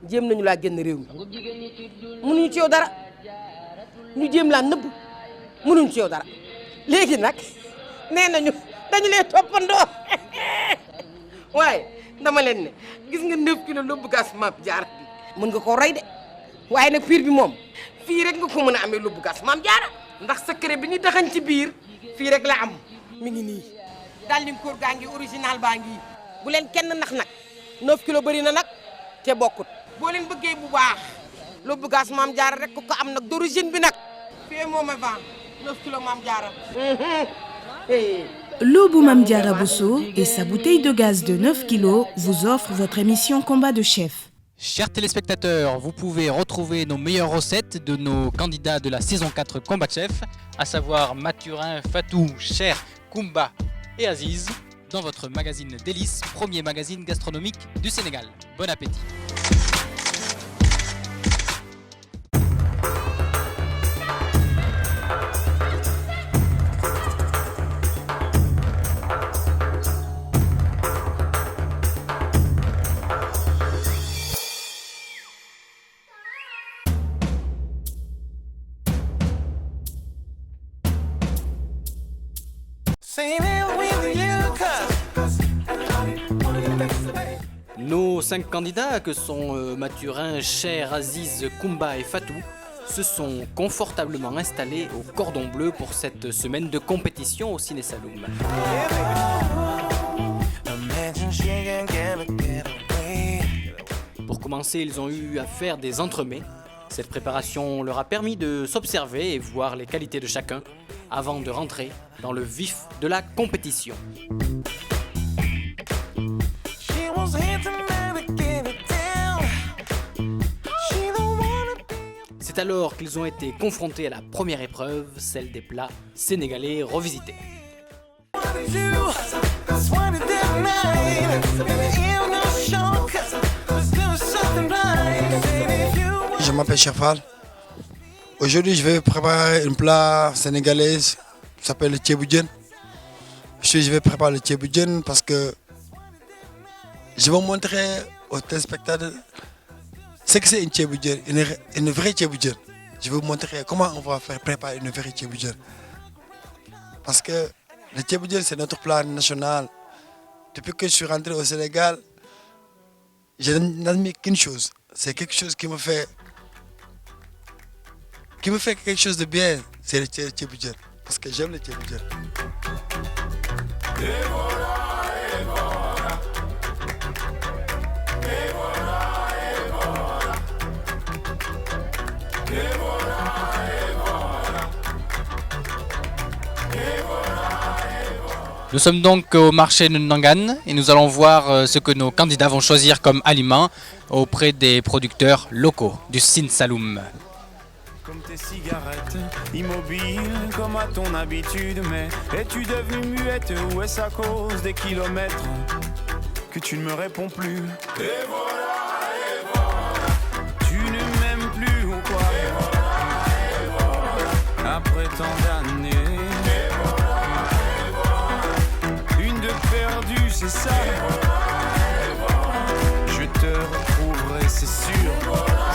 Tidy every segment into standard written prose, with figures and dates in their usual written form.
jéem nañu laa génn réew mi mënuñu ci yow dara ñu jéem laa nëbb mënuñu ci yow dara léegi nag nee nañu dañu lay toppandoo waaye dama leen ne gis nga 9 kilos lóbbu gas Mame Diarra bi mën nga koo rey de waaye nag piir bi moom fii rek nga ko mën a amee lóbbu gas Mame Diarra ndax secret bi ñu taxañ ci biir fii rek la am mi ngi nii daal di koor gaa ngi original baa ngi bu leen kenn nax nag 9 kilos bëri na nag te bokkut boo leen bëggee bu baax lóbbu gas Mame Diarra rek ko am nag d'origine bi nag fii moom a vent 9 kilos Mame Diarra. Lobou Mame Diarra Bousso et sa bouteille de gaz de 9 kilos vous offrent votre émission Combat de chef. Chers téléspectateurs, vous pouvez retrouver nos meilleures recettes de nos candidats de la saison 4 Combat de chef, à savoir Mathurin, Fatou, Cher, Koumba et Aziz, dans votre magazine Délices, premier magazine gastronomique du Sénégal. Bon appétit. Nos 5 candidats, que sont Mathurin, Cher, Aziz, Koumba et Fatou, se sont confortablement installés au cordon bleu pour cette semaine de compétition au Ciné Saloum. Pour commencer, ils ont eu à faire des entremets. Cette préparation leur a permis de s'observer et voir les qualités de chacun avant de rentrer dans le vif de la compétition. C'est alors qu'ils ont été confrontés à la première épreuve, celle des plats sénégalais revisités. Je m'appelle Chafal. Aujourd'hui, je vais préparer un plat sénégalais qui s'appelle le tchéboudienne. Je vais préparer le tchéboudienne parce que je vais montrer aux téléspectateurs ce que c'est une tchéboudienne, une vraie tchéboudienne. Je vais vous montrer comment on va faire préparer une vraie tchéboudienne. Parce que le tchéboudienne, c'est notre plat national. Depuis que je suis rentré au Sénégal, je n'admets qu'une chose. C'est quelque chose qui me fait quelque chose de bien. C'est le tchéboudienne. Parce que j'aime le tchéboudienne. Nous sommes donc au marché de Nangan et nous allons voir ce que nos candidats vont choisir comme aliment auprès des producteurs locaux du Ciné Saloum. Comme tes cigarettes, immobile comme à ton habitude, mais es-tu devenue muette ou est-ce à cause des kilomètres que tu ne me réponds plus? Et voilà, tu ne m'aimes plus ou quoi? Après tant d'années, une de perdue, c'est ça. Je te retrouverai, c'est sûr,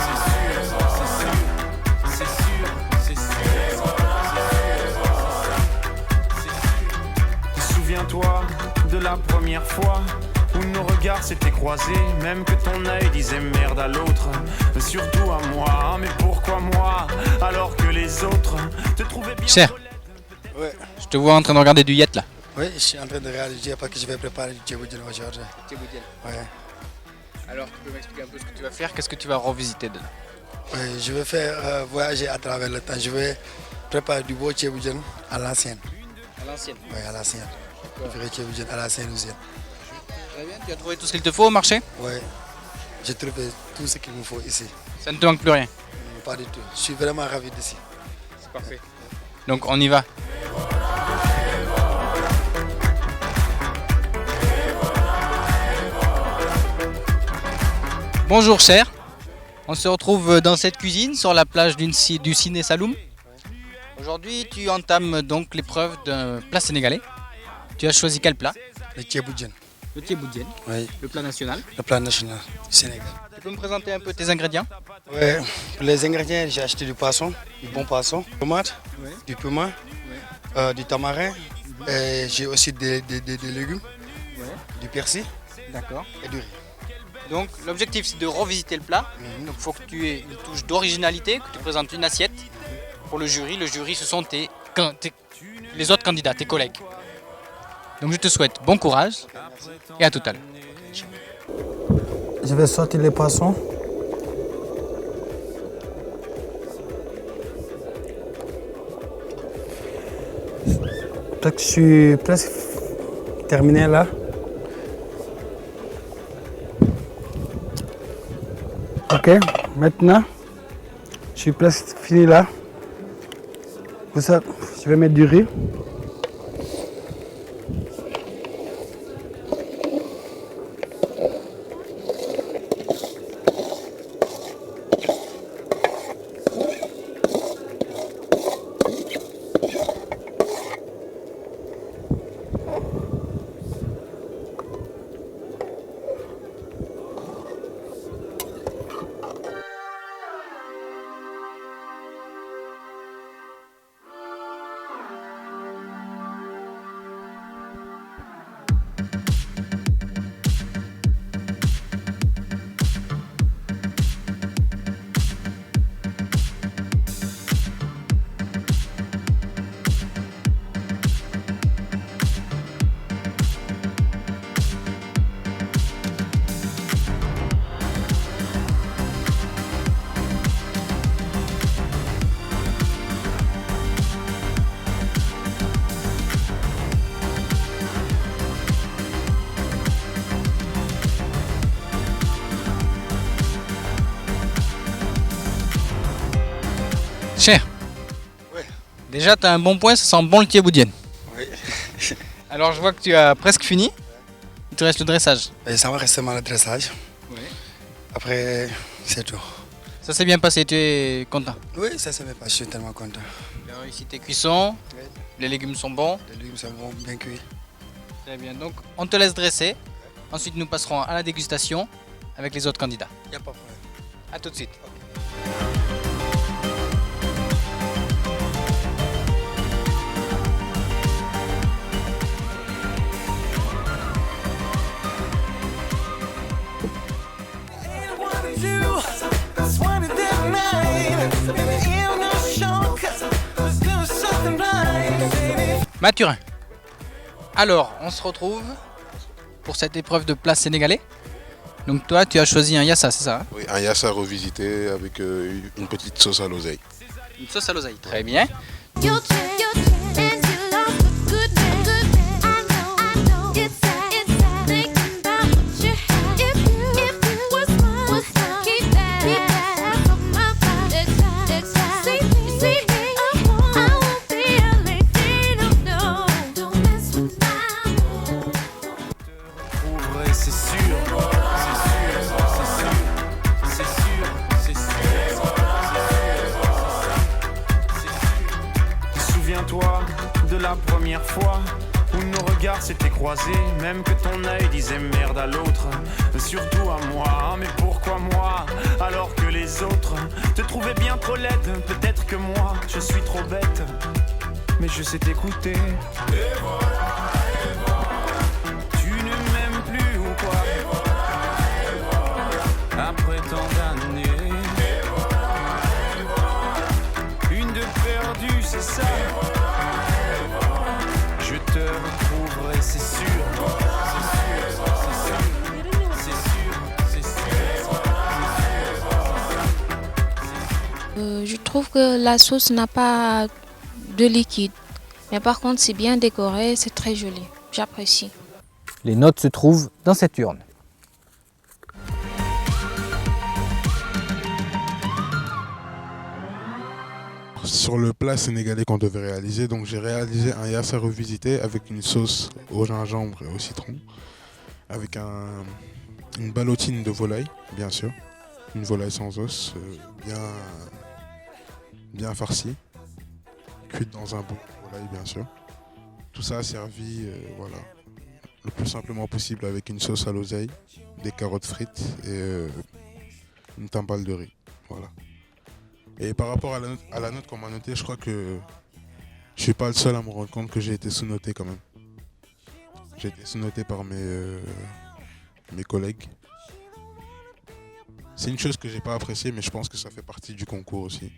c'est sûr, c'est sûr. C'est sûr, c'est sûr, c'est sûr. Souviens-toi de la première fois où nos regards s'étaient croisés, même que ton œil disait merde à l'autre, surtout à moi. Mais pourquoi moi, alors que les autres te trouvaient bien? Cher, Ouais. je te vois en train de regarder du Yet là. Oui, je suis en train de réaliser parce que je vais préparer du tchéboudienne aujourd'hui. Ouais. Alors tu peux m'expliquer un peu ce que tu vas faire, qu'est-ce que tu vas revisiter dedans? Oui, je vais faire voyager à travers le temps. Je vais préparer du beau tchéboudienne à l'ancienne. À l'ancienne. Oui, à l'ancienne. Je ferai tchéboudienne à la Saint-Louisienne. Très bien, tu as trouvé tout ce qu'il te faut au marché? Oui, j'ai trouvé tout ce qu'il me faut ici. Ça ne te manque plus rien? Pas du tout. Je suis vraiment ravi d'ici. C'est parfait. Donc on y va. Bonjour Cher, on se retrouve dans cette cuisine sur la plage du Ciné Saloum. Aujourd'hui tu entames donc l'épreuve d'un plat sénégalais. Tu as choisi quel plat? Le tchéboudienne. Le tchéboudienne, Oui, le plat national. le plat national du Sénégal. peux me présenter un peu tes ingrédients? Ouais, pour les ingrédients, j'ai acheté du poisson, du bon poisson, tomate, du piment, du tamarin. Et j'ai aussi des légumes, du persil D'accord. et du riz. Donc l'objectif c'est de revisiter le plat. Donc il faut que tu aies une touche d'originalité, que tu présentes une assiette pour le jury. Le jury ce sont les autres candidats, tes collègues. Donc je te souhaite bon courage et à tout à l'heure. Je vais sortir les poissons. Je suis presque terminé là. Ok, maintenant, je suis presque fini là. Pour ça, je vais mettre du riz. Cher. Ouais. Déjà tu as un bon point, ça sent bon le thieboudienne. Oui. Alors je vois que tu as presque fini. Il te reste le dressage. Et ça va rester mal le dressage. Après, c'est tout. Ça s'est bien passé, tu es content? Oui, ça s'est bien passé, je suis tellement content. Tu as réussi tes cuissons, Oui. les légumes sont bons. Les légumes sont bons, bien cuits. Très bien, donc on te laisse dresser. Ensuite nous passerons à la dégustation avec les autres candidats. Il n'y a pas de problème. A tout de suite. Mathurin. Alors, on se retrouve pour cette épreuve de plat sénégalais. Donc toi, tu as choisi un yassa, c'est ça hein? Oui, un yassa revisité avec une petite sauce à l'oseille. Une sauce à l'oseille. Très bien. C'est sûr, souviens-toi de la première fois où nos regards s'étaient croisés, même que ton œil disait merde à l'autre, surtout à moi. Mais pourquoi moi, alors que les autres te trouvaient bien trop laide? Peut-être que moi, je suis trop bête, mais je sais t'écouter. Tu ne m'aimes plus ou quoi? Après tant d'années, une de perdue, c'est ça. Je te retrouverai, c'est sûr. Je trouve que la sauce n'a pas de liquide. Mais par contre, c'est bien décoré, c'est très joli. J'apprécie. Les notes se trouvent dans cette urne. Sur le plat sénégalais qu'on devait réaliser, donc j'ai réalisé un yassa revisité avec une sauce au gingembre et au citron, avec une ballotine de volaille, bien sûr, une volaille sans os, bien farcie, cuite dans un bouc de volaille, bien sûr. Tout ça servi, voilà, le plus simplement possible avec une sauce à l'oseille, des carottes frites et une timbale de riz. Voilà. Et par rapport à la note qu'on m'a notée, je crois que je suis pas le seul à me rendre compte que j'ai été sous-noté quand même. J'ai été sous-noté par mes collègues. C'est une chose que j'ai pas appréciée, mais je pense que ça fait partie du concours aussi.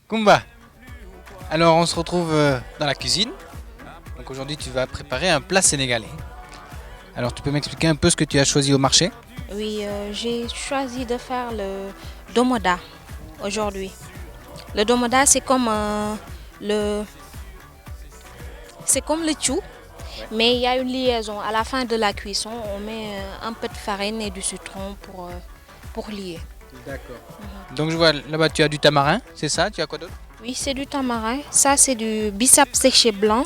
Kumba, alors on se retrouve dans la cuisine. Donc aujourd'hui tu vas préparer un plat sénégalais. Alors tu peux m'expliquer un peu ce que tu as choisi au marché? Oui, j'ai choisi de faire le domoda aujourd'hui. Le domoda, c'est comme le chou, mais il y a une liaison. À la fin de la cuisson, on met un peu de farine et du citron pour lier. D'accord. Donc je vois là-bas tu as du tamarin, c'est ça? Tu as quoi d'autre? Oui, c'est du tamarin. Ça, c'est du bissap séché blanc.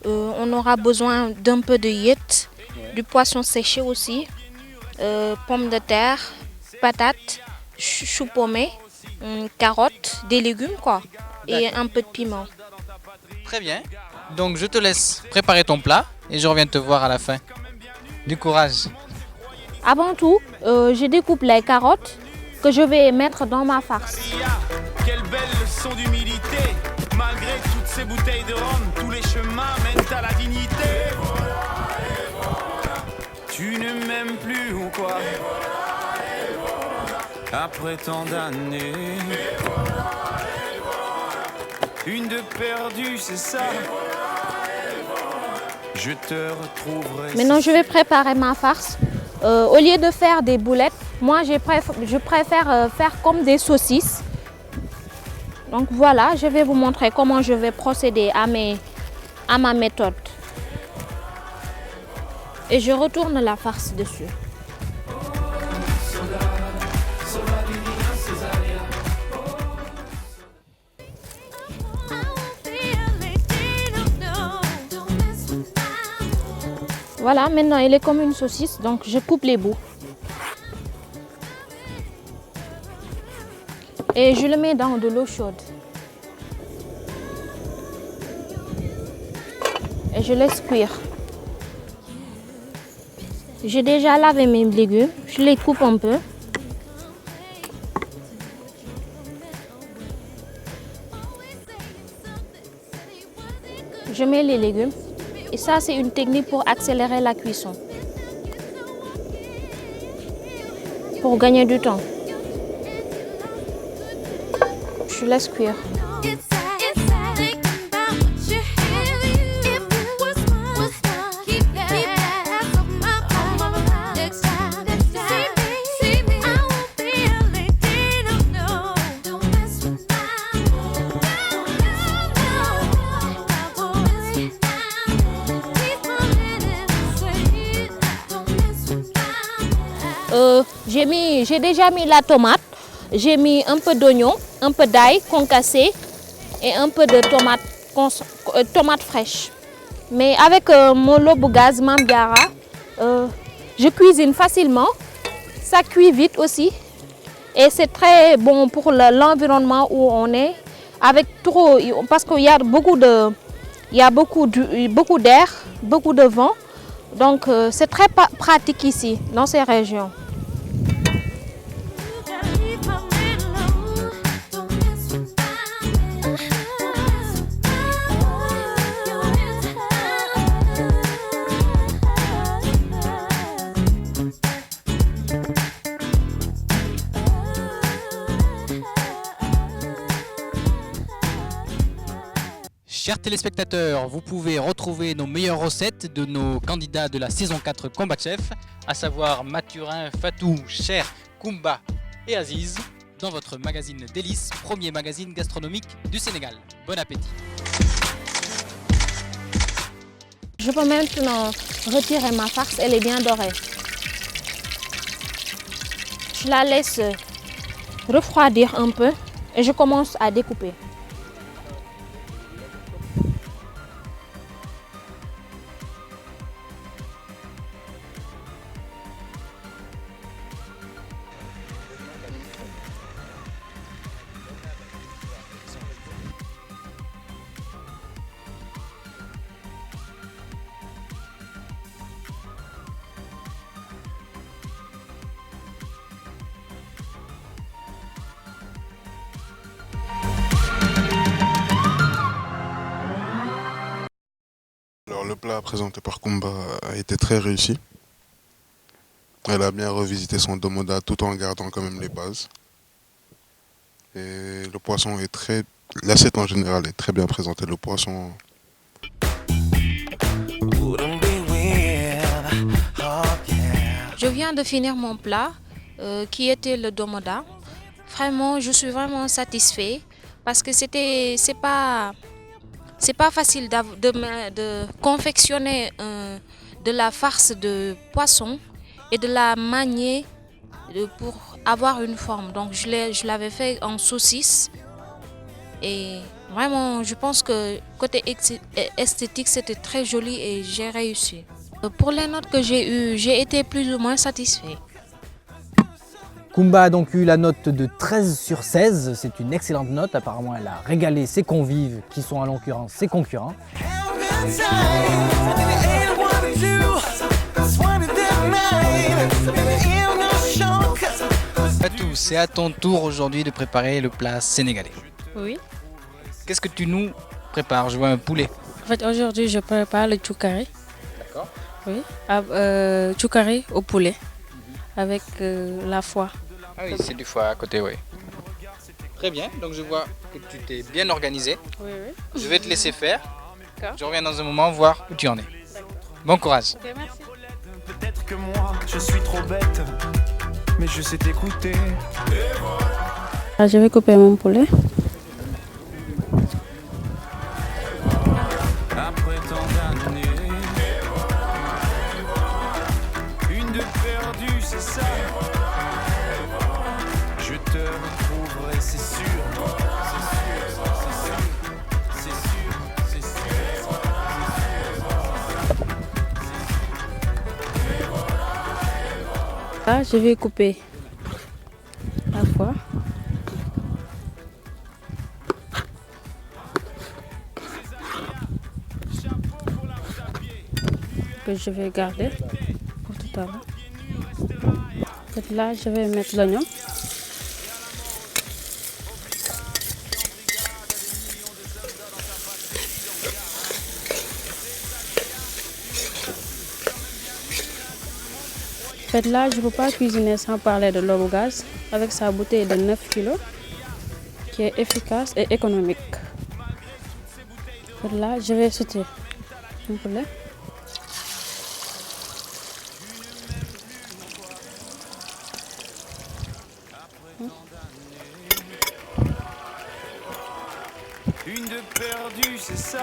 On aura besoin d'un peu de yette, du poisson séché aussi, pommes de terre, patates, chou paumé, carottes, des légumes quoi, et un peu de piment. Très bien. Donc je te laisse préparer ton plat et je reviens te voir à la fin. Du courage. Avant tout, je découpe les carottes que je vais mettre dans ma farce. Quelle belle leçon d'humilité. Malgré toutes ces bouteilles de rhum, tous les chemins mènent à la dignité. Tu ne m'aimes plus ou quoi? Après tant d'années, une de perdue, c'est ça. Je te retrouverai. Maintenant, je vais préparer ma farce. Au lieu de faire des boulettes, moi je préfère faire comme des saucisses. Donc voilà, je vais vous montrer comment je vais procéder à ma méthode. Et je retourne la farce dessus. Voilà, maintenant elle est comme une saucisse, donc je coupe les bouts. Et je le mets dans de l'eau chaude. Et je laisse cuire. J'ai déjà lavé mes légumes, je les coupe un peu. Je mets les légumes. Et ça, c'est une technique pour accélérer la cuisson. Pour gagner du temps. Je laisse cuire. J'ai déjà mis la tomate, j'ai mis un peu d'oignon, un peu d'ail concassé et un peu de tomate fraîche. Mais avec mon lobe gaz Mambiara, je cuisine facilement, ça cuit vite aussi et c'est très bon pour l'environnement où on est. Parce qu'il y a beaucoup d'air, beaucoup de vent, donc c'est très pratique ici dans ces régions. Chers téléspectateurs, vous pouvez retrouver nos meilleures recettes de nos candidats de la saison 4 Combat Chef, à savoir Mathurin, Fatou, Cher, Kumba et Aziz, dans votre magazine Délices, premier magazine gastronomique du Sénégal. Bon appétit! Je peux maintenant retirer ma farce, elle est bien dorée. Je la laisse refroidir un peu et je commence à découper. Alors le plat présenté par Kumba a été très réussi. Elle a bien revisité son domoda tout en gardant quand même les bases. Et le poisson est très... L'assiette en général est très bien présentée. Le poisson... Je viens de finir mon plat qui était le domoda. Vraiment, je suis vraiment satisfait parce que c'est pas facile de confectionner de la farce de poisson et de la manier pour avoir une forme. Donc je l'avais fait en saucisse et vraiment je pense que côté esthétique c'était très joli et j'ai réussi. Pour les notes que j'ai eues, j'ai été plus ou moins satisfait. Kumba a donc eu la note de 13 sur 16, c'est une excellente note, apparemment elle a régalé ses convives qui sont en l'occurrence ses concurrents. Fatou, c'est à ton tour aujourd'hui de préparer le plat sénégalais. Oui. Qu'est-ce que tu nous prépares? Je vois un poulet. En fait, aujourd'hui, je prépare le choukari. D'accord. Oui. Choukari au poulet. Avec la foie. Ah oui, c'est du foie à côté, oui. Très bien, donc je vois que tu t'es bien organisé. Oui, oui. Je vais te laisser faire. D'accord. Je reviens dans un moment voir où tu en es. Bon courage. Ok, merci. Peut-être que moi, je suis trop bête, mais je sais t'écouter. Je vais couper mon poulet. Après tant d'années, une de perdue, c'est ça. Je te retrouverai, c'est sûr. C'est sûr. Là, je vais couper la foie. Que je vais garder pour tout à l'heure. Là, je vais mettre l'oignon. Là, je ne peux pas cuisiner sans parler de l'eau au gaz avec sa bouteille de 9 kg qui est efficace et économique. Là, je vais sauter mon poulet. Une de perdue, c'est ça.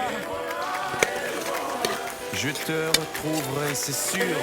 Je te retrouverai, c'est sûr.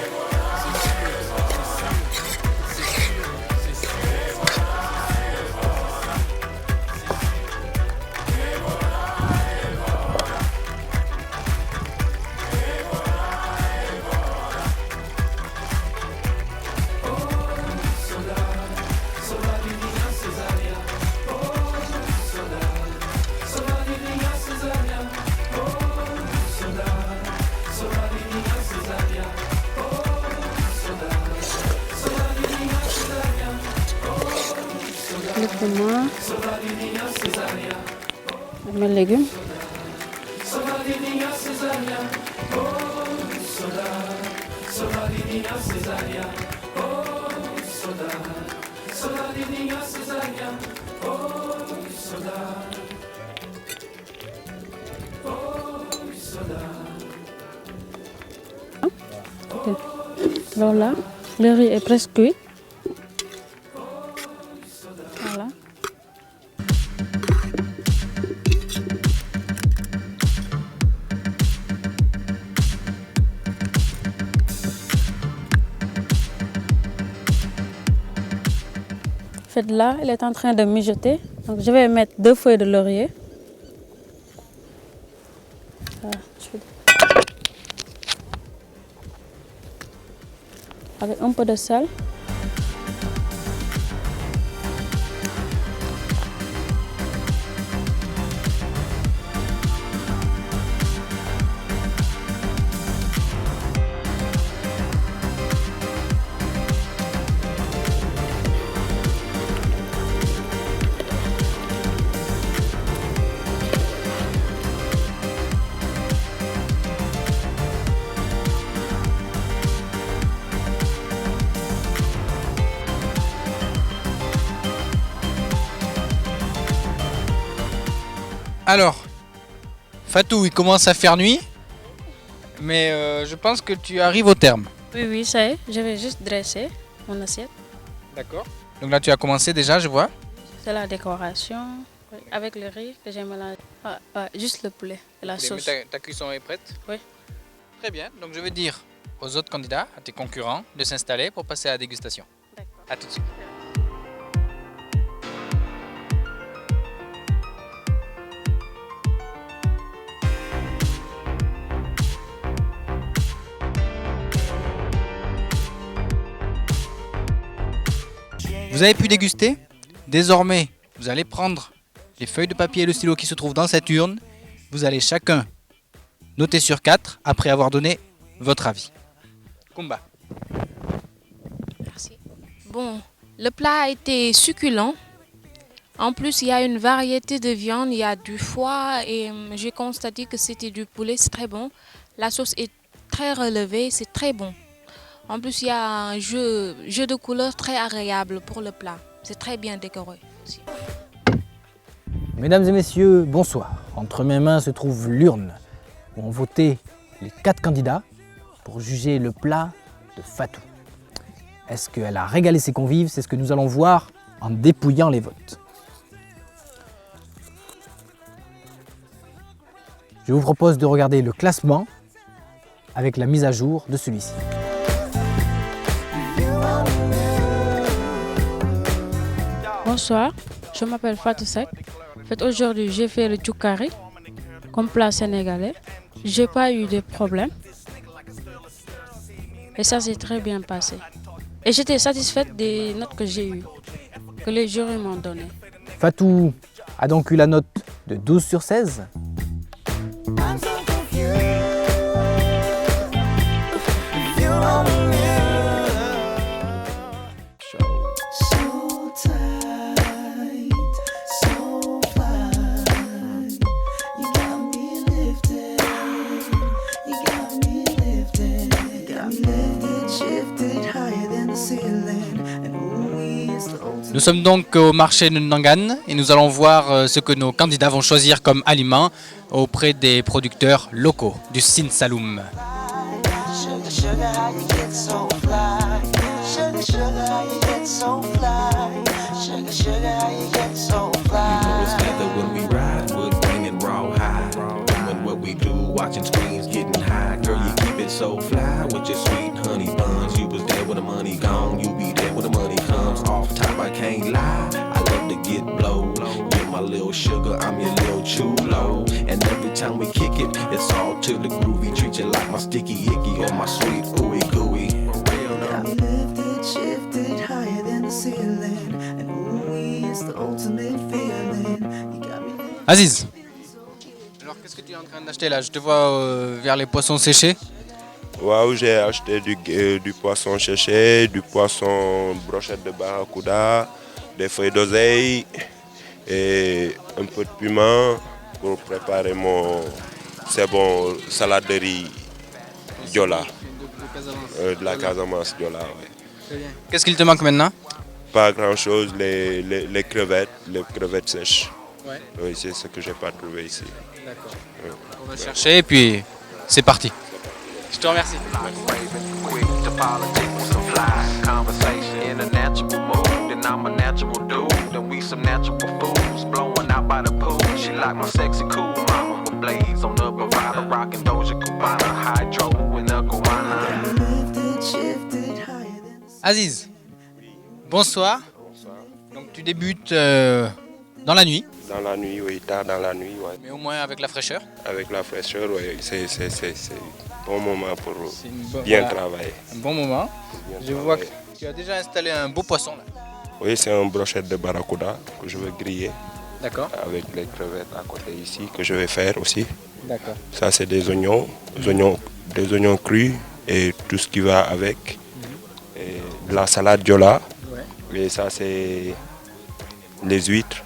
Le piment, mes légumes. Alors là, le riz est presque cuit. Voilà. En fait, là, elle est en train de mijoter. Donc, je vais mettre 2 feuilles de laurier. Voilà, avec un peu de sel. Alors, Fatou, il commence à faire nuit, mais je pense que tu arrives au terme. Oui, oui, ça y est. Je vais juste dresser mon assiette. D'accord. Donc là, tu as commencé déjà, je vois. C'est la décoration. Oui, avec le riz que j'ai mélangé. Juste le poulet et la sauce. Ta cuisson est prête? Oui. Très bien. Donc je vais dire aux autres candidats, à tes concurrents, de s'installer pour passer à la dégustation. D'accord. À tout de suite. Vous avez pu déguster? Désormais, vous allez prendre les feuilles de papier et le stylo qui se trouvent dans cette urne. Vous allez chacun noter sur 4 après avoir donné votre avis. Kumba. Merci. Bon, le plat a été succulent. En plus, il y a une variété de viande, il y a du foie et j'ai constaté que c'était du poulet, c'est très bon. La sauce est très relevée, c'est très bon. En plus, il y a un jeu de couleurs très agréable pour le plat. C'est très bien décoré aussi. Mesdames et messieurs, bonsoir. Entre mes mains se trouve l'urne où ont voté les 4 candidats pour juger le plat de Fatou. Est-ce qu'elle a régalé ses convives? C'est ce que nous allons voir en dépouillant les votes. Je vous propose de regarder le classement avec la mise à jour de celui-ci. Bonsoir, je m'appelle Fatou Seck. En fait, aujourd'hui, j'ai fait le tchoukari comme plat sénégalais. J'ai pas eu de problème. Et ça s'est très bien passé. Et j'étais satisfaite des notes que j'ai eues, que les jurys m'ont données. Fatou a donc eu la note de 12 sur 16. Nous sommes donc au marché de Nangan et nous allons voir ce que nos candidats vont choisir comme aliment auprès des producteurs locaux du Sine Saloum. Can't lie, I love to get blow. You're my little sugar, I'm your little chulo. And every time we kick it, it's all to the groovy. Treat you like my sticky icky or my sweet ooey gooey. Got me lifted, shifted higher than the ceiling. And ooey is the ultimate feeling. You got me. Aziz, alors qu'est-ce que tu es en train d'acheter là? Je te vois vers les poissons séchés. Waouh, j'ai acheté du poisson séché, du poisson brochette de barracuda, des feuilles d'oseille et un peu de piment pour préparer mon salade de riz Diola, de la Casamance Diola. Ouais. Qu'est-ce qu'il te manque maintenant? Pas grand-chose, les crevettes sèches. Ouais. Oui, c'est ce que j'ai pas trouvé ici. D'accord. Ouais. On va chercher et puis c'est parti. Je te remercie. Aziz, bonsoir. Donc tu débutes dans la nuit. Dans la nuit, oui, tard dans la nuit. Ouais. Mais au moins avec la fraîcheur. Avec la fraîcheur, oui, c'est bon moment pour bien travailler. Un bon moment. Je vois que tu as déjà installé un beau poisson là. Oui, c'est une brochette de barracuda que je vais griller. D'accord. Avec les crevettes à côté ici que je vais faire aussi. D'accord. Ça c'est des oignons crus et tout ce qui va avec. Et de la salade Diola. Ouais. Et ça c'est les huîtres.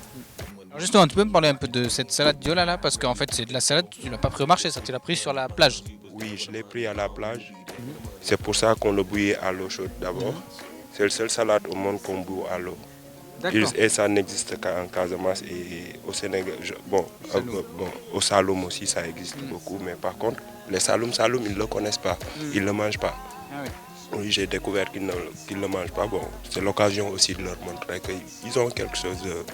Alors justement, tu peux me parler un peu de cette salade Diola là, parce qu'en fait c'est de la salade, tu l'as pas pris au marché, ça tu l'as pris sur la plage. Oui, je l'ai pris à la plage. C'est pour ça qu'on le bouillit à l'eau chaude d'abord. C'est la seule salade au monde qu'on bout à l'eau. Et ça n'existe qu'en Casamance et au Sénégal. Au Saloum aussi, ça existe beaucoup. Mais par contre, les Saloum, ils ne le connaissent pas. Ils ne le mangent pas. Ah oui. Oui, j'ai découvert qu'ils ne le mangent pas. Bon, c'est l'occasion aussi de leur montrer qu'ils ont quelque chose de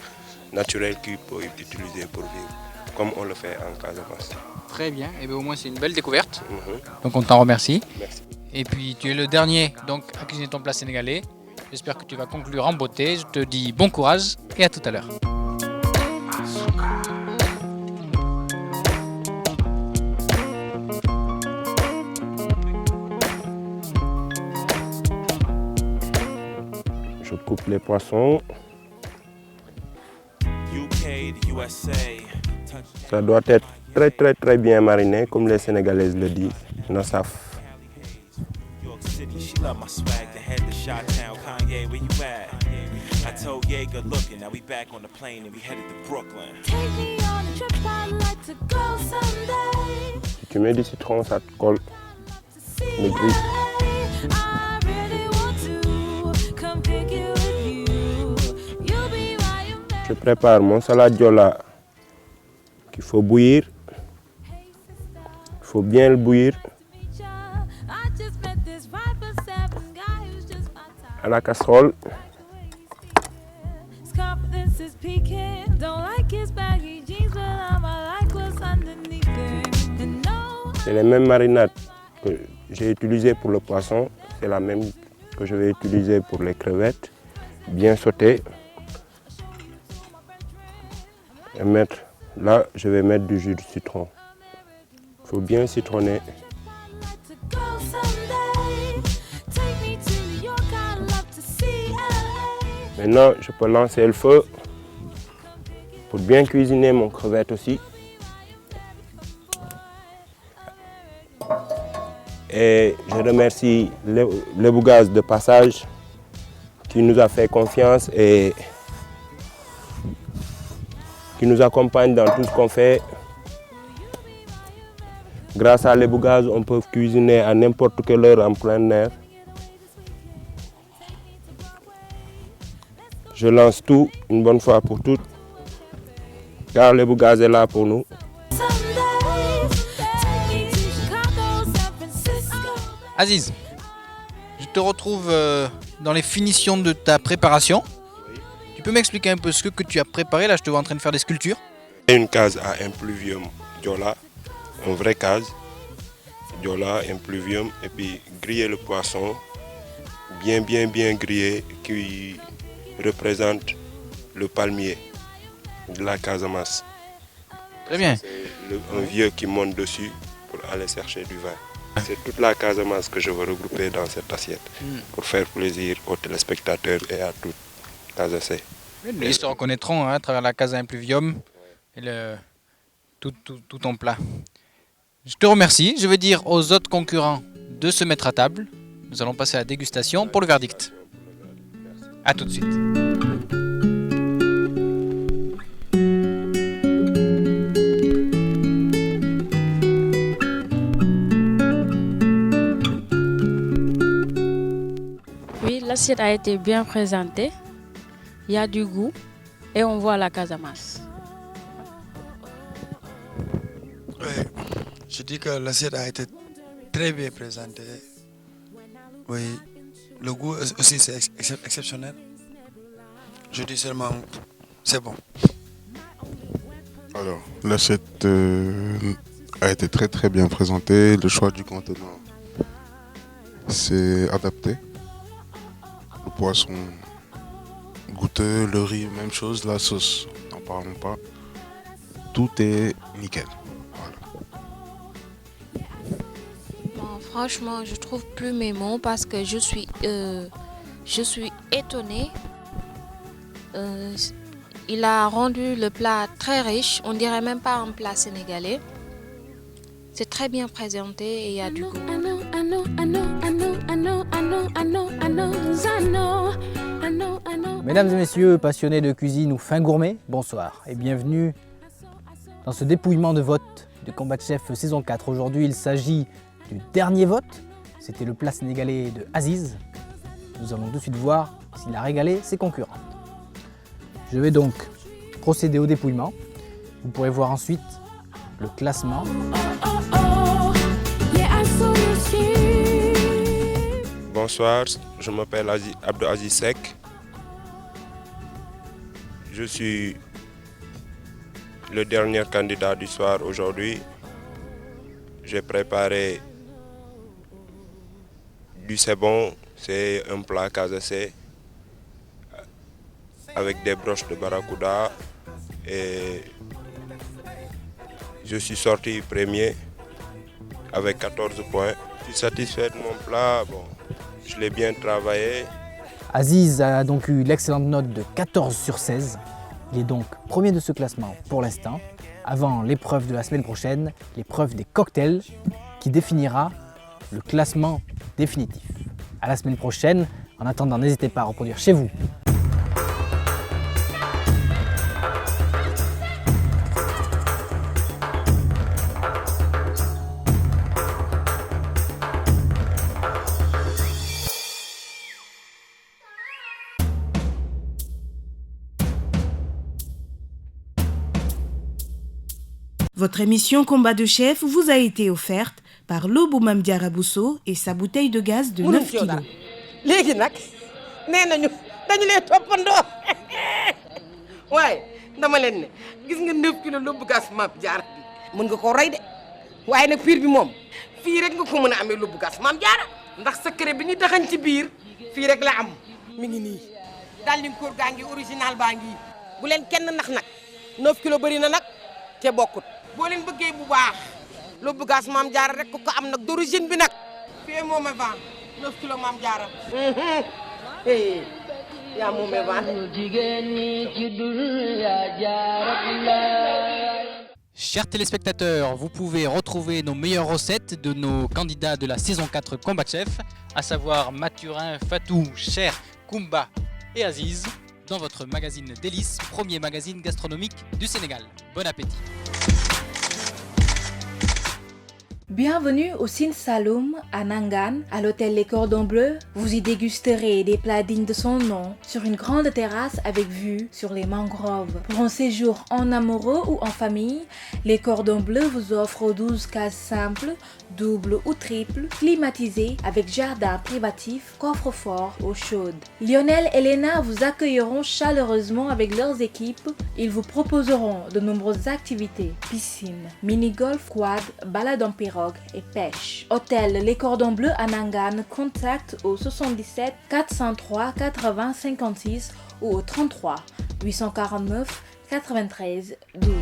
naturel qu'ils peuvent utiliser pour vivre, comme on le fait en Casamance. Très bien, et bien au moins c'est une belle découverte. Donc on t'en remercie. Merci. Et puis tu es le dernier donc, à cuisiner ton plat sénégalais. J'espère que tu vas conclure en beauté. Je te dis bon courage et à tout à l'heure. Je coupe les poissons. Ça doit être très bien mariné, comme les Sénégalaises le disent. Nosaf. Si tu mets du citron, ça te colle. Le gris. Je prépare mon salade Diola qu'il faut bouillir. Il faut bien le bouillir. À la casserole. C'est les mêmes marinades que j'ai utilisées pour le poisson. C'est la même que je vais utiliser pour les crevettes. Bien sautées. Et là, je vais mettre du jus de citron. Il faut bien citronner. Maintenant, je peux lancer le feu pour bien cuisiner mon crevette aussi. Et je remercie Lebou Gaz de passage qui nous a fait confiance et qui nous accompagne dans tout ce qu'on fait. Grâce à Lebou Gaz, on peut cuisiner à n'importe quelle heure en plein air. Je lance tout une bonne fois pour toutes, car Lebou Gaz est là pour nous. Aziz, je te retrouve dans les finitions de ta préparation. Tu peux m'expliquer un peu ce que tu as préparé? Là, je te vois en train de faire des sculptures. Une case à impluvium Diola, un vrai case Diola, impluvium, et puis griller le poisson, bien grillé, qui représente le palmier de la Casamance. Très bien. C'est un vieux qui monte dessus pour aller chercher du vin. C'est toute la Casamance que je veux regrouper dans cette assiette pour faire plaisir aux téléspectateurs et à toute Casacé. Ils se reconnaîtront à travers la Casa Impluvium et tout ton plat. Je te remercie. Je vais dire aux autres concurrents de se mettre à table. Nous allons passer à la dégustation pour le verdict. A tout de suite. Oui, l'assiette a été bien présentée. Il y a du goût et on voit la Casamance. Oui, je dis que l'assiette a été très bien présentée. Oui, le goût aussi c'est exceptionnel. Je dis seulement, c'est bon. Alors, l'assiette a été très bien présentée. Le choix du contenant, c'est adapté. Le poisson goûteux, le riz, même chose, la sauce, n'en parlons pas. Tout est nickel. Voilà. Bon, franchement, je trouve plus mes mots parce que je suis étonnée. Il a rendu le plat très riche, on dirait même pas un plat sénégalais. C'est très bien présenté et il y a du goût. Mesdames et messieurs, passionnés de cuisine ou fins gourmets, bonsoir et bienvenue dans ce dépouillement de vote de Combat Chef saison 4. Aujourd'hui, il s'agit du dernier vote. C'était le plat sénégalais de Aziz. Nous allons tout de suite voir s'il a régalé ses concurrents. Je vais donc procéder au dépouillement. Vous pourrez voir ensuite le classement. Bonsoir, je m'appelle Abdou Aziz Sek. Je suis le dernier candidat du soir aujourd'hui. J'ai préparé du sebon, c'est un plat casassé avec des broches de barracuda et je suis sorti premier avec 14 points. Je suis satisfait de mon plat, bon, je l'ai bien travaillé. Aziz a donc eu l'excellente note de 14 sur 16. Il est donc premier de ce classement pour l'instant, avant l'épreuve de la semaine prochaine, l'épreuve des cocktails, qui définira le classement définitif. À la semaine prochaine. En attendant, n'hésitez pas à reproduire chez vous. Votre émission Combat de chef vous a été offerte par Lobou Mame Diarra Bousso et sa bouteille de gaz de 9 kilos. léegi nag nee nañu dañu lay toppandoo waaye dama leen ne gis nga 9 kilos lóbbu gas Mame Diarra bi mën nga koo rey de waaye nag piir bi moom fii rek nga ko mën a amee lóbbu gas Mame Diarra ndax secret bi ñu taxañ ci biir fii rek la am mi ngi nii daal di koor gaa ngi original baa ngi bu leen kenn nax nag 9 kilos bëri na nag te bokkut boo leen bëggee bu baax lóbbu gas Mame Diarra rek ko am nag d'origine bi nag fii moom a vent 9 kilos Mame Diarra yaa moom a vent. Chers téléspectateurs, vous pouvez retrouver nos meilleures recettes de nos candidats de la saison 4 Combat Chef, à savoir Mathurin, Fatou, Cher, Koumba et Aziz, dans votre magazine Délices, premier magazine gastronomique du Sénégal. Bon appétit! Bienvenue au Sine Saloum, à Nangan, à l'hôtel Les Cordons Bleus. Vous y dégusterez des plats dignes de son nom, sur une grande terrasse avec vue sur les mangroves. Pour un séjour en amoureux ou en famille, Les Cordons Bleus vous offrent 12 cases simples, doubles ou triples, climatisées avec jardin privatif, coffre-fort, eau chaude. Lionel et Léna vous accueilleront chaleureusement avec leurs équipes. Ils vous proposeront de nombreuses activités, piscine, mini-golf, quad, balade en pirogue et pêche. Hôtel Les Cordons Bleus à Nangan, contact au 77 403 80 56 ou au 33 849 93 12.